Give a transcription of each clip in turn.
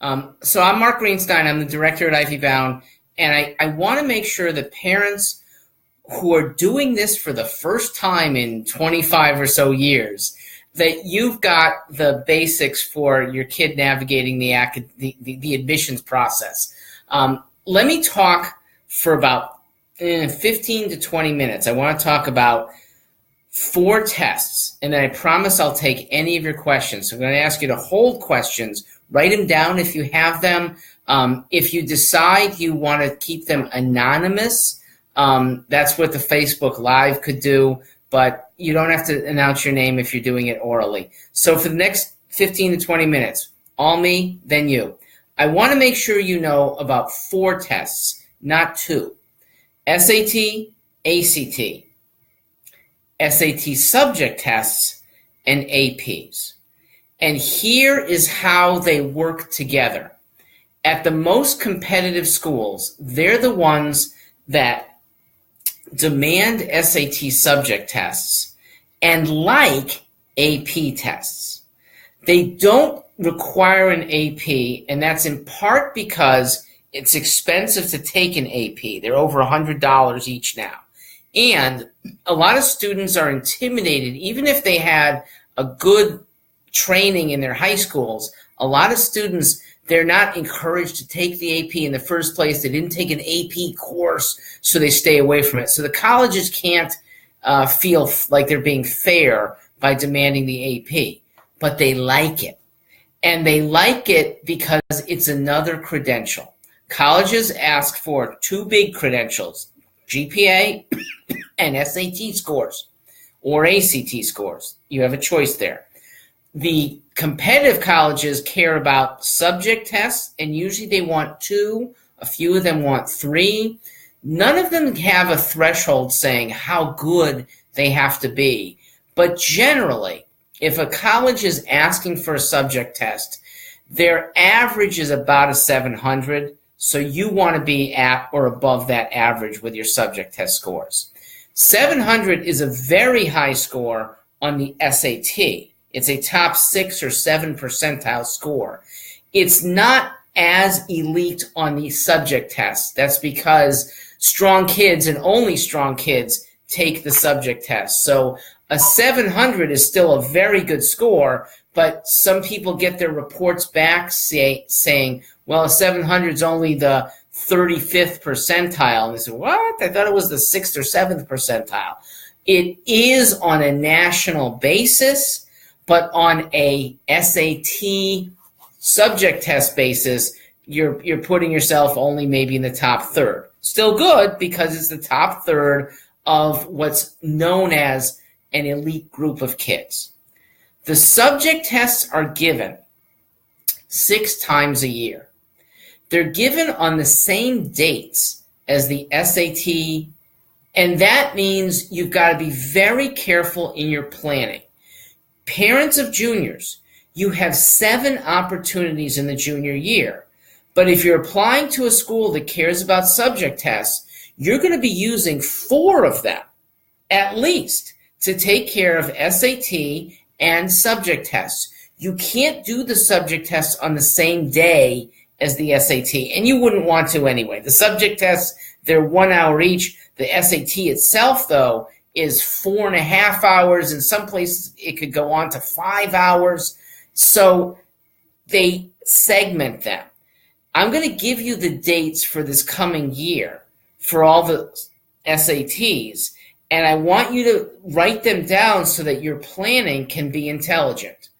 So I'm Mark Greenstein. I'm the director at Ivy Bound, and I want to make sure that parents who are doing this for the first time in 25 or so years, that you've got the basics for your kid navigating the admissions process. Let me talk for about 15 to 20 minutes. I want to talk about 4 tests, and then I promise I'll take any of your questions. So I'm going to ask you to hold questions. Write them down if you have them. If you decide you want to keep them anonymous, that's what the Facebook Live could do, but you don't have to announce your name if you're doing it orally. So for the next 15 to 20 minutes, all me, then you. I want to make sure you know about 4 tests, not 2. SAT, ACT, SAT subject tests, and APs. And here is how they work together. At the most competitive schools, they're the ones that demand SAT subject tests and like AP tests. They don't require an AP, and that's in part because it's expensive to take an AP. They're over $100 each now. And a lot of students are intimidated, even if they had a good training in their high schools. A lot of students, they're not encouraged to take the AP in the first place. They didn't take an AP course, so they stay away from it. So the colleges can't feel like they're being fair by demanding the AP, but they like it. And they like it because it's another credential. Colleges ask for 2 big credentials, GPA and SAT scores or ACT scores. You have a choice there. The competitive colleges care about subject tests, and usually they want 2. A few of them want 3. None of them have a threshold saying how good they have to be. But generally, if a college is asking for a subject test, their average is about a 700, so you want to be at or above that average with your subject test scores. 700 is a very high score on the SAT. It's a top 6 or 7 percentile score. It's not as elite on the subject test. That's because strong kids and only strong kids take the subject test. So a 700 is still a very good score, but some people get their reports back saying, well, a 700 is only the 35th percentile. And they say, what? I thought it was the 6th or 7th percentile. It is on a national basis, but on a SAT subject test basis, you're putting yourself only maybe in the top third. Still good because it's the top third of what's known as an elite group of kids. The subject tests are given 6 times a year. They're given on the same dates as the SAT, and that means you've got to be very careful in your planning. Parents of juniors, you have 7 opportunities in the junior year. But if you're applying to a school that cares about subject tests, you're going to be using 4 of them, at least, to take care of SAT and subject tests. You can't do the subject tests on the same day as the SAT, and you wouldn't want to anyway. The subject tests, they're 1 hour each. The SAT itself, though, is 4.5 hours. In some places, it could go on to 5 hours. So they segment them. I'm going to give you the dates for this coming year for all the SATs, and I want you to write them down so that your planning can be intelligent.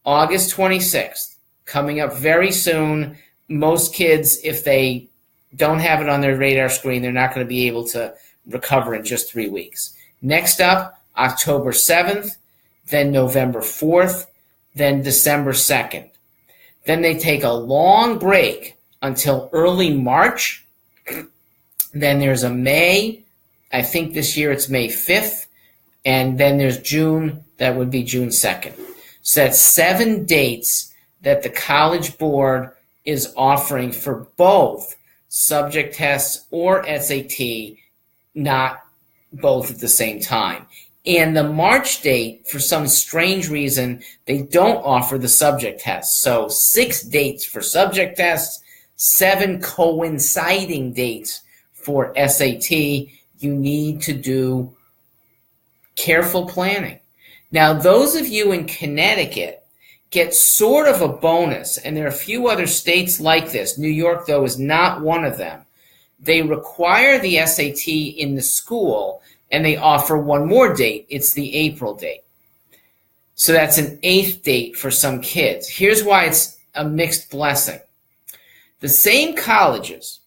August 26th, coming up very soon. Most kids, if they don't have it on their radar screen, they're not going to be able to recover in just 3 weeks. Next up, October 7th, then November 4th, then December 2nd. Then they take a long break until early March. Then there's a May. I think this year it's May 5th. And then there's June. That would be June 2nd. So that's 7 dates that the College Board is offering for both subject tests or SAT, not both at the same time. And the March date, for some strange reason, they don't offer the subject tests. So 6 dates for subject tests, 7 coinciding dates for SAT. You need to do careful planning. Now, those of you in Connecticut get sort of a bonus, and there are a few other states like this. New York, though, is not one of them. They require the SAT in the school, and they offer one more date. It's the April date. So that's an 8th date for some kids. Here's why it's a mixed blessing. The same colleges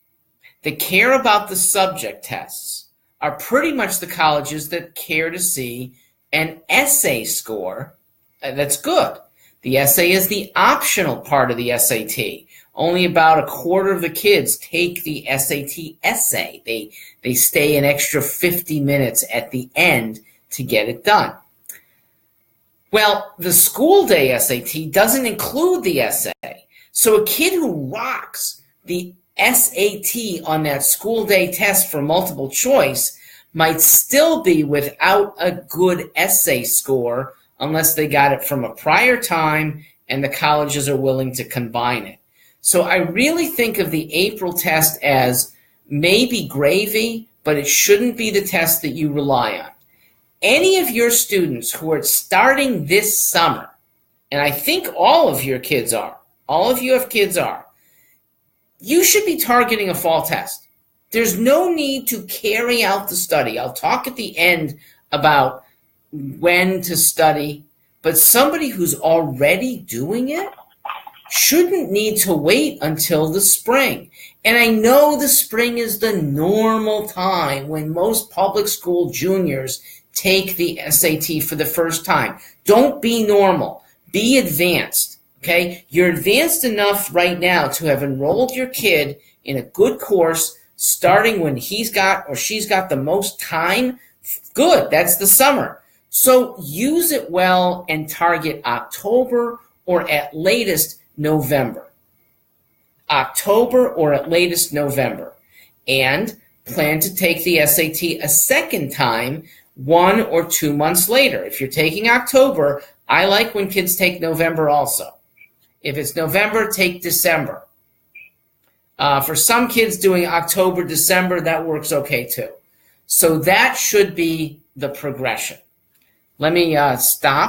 that care about the subject tests are pretty much the colleges that care to see an essay score that's good. The essay is the optional part of the SAT. Only about a quarter of the kids take the SAT essay. They stay an extra 50 minutes at the end to get it done. Well, the school day SAT doesn't include the essay. So a kid who rocks the SAT on that school day test for multiple choice might still be without a good essay score unless they got it from a prior time and the colleges are willing to combine it. So I really think of the April test as maybe gravy, but it shouldn't be the test that you rely on. Any of your students who are starting this summer, and I think all of your kids are, all of you have kids are, you should be targeting a fall test. There's no need to carry out the study. I'll talk at the end about when to study, but somebody who's already doing it shouldn't need to wait until the spring. And I know the spring is the normal time when most public school juniors take the SAT for the first time. Don't be normal. Be advanced, okay? You're advanced enough right now to have enrolled your kid in a good course starting when he's got or she's got the most time. Good, that's the summer. So use it well and target October or at latest November. October or at latest November. And plan to take the SAT a second time 1 or 2 months later. If you're taking October, I like when kids take November also. If it's November, take December. For some kids doing October, December, that works okay too. So that should be the progression. Let me stop.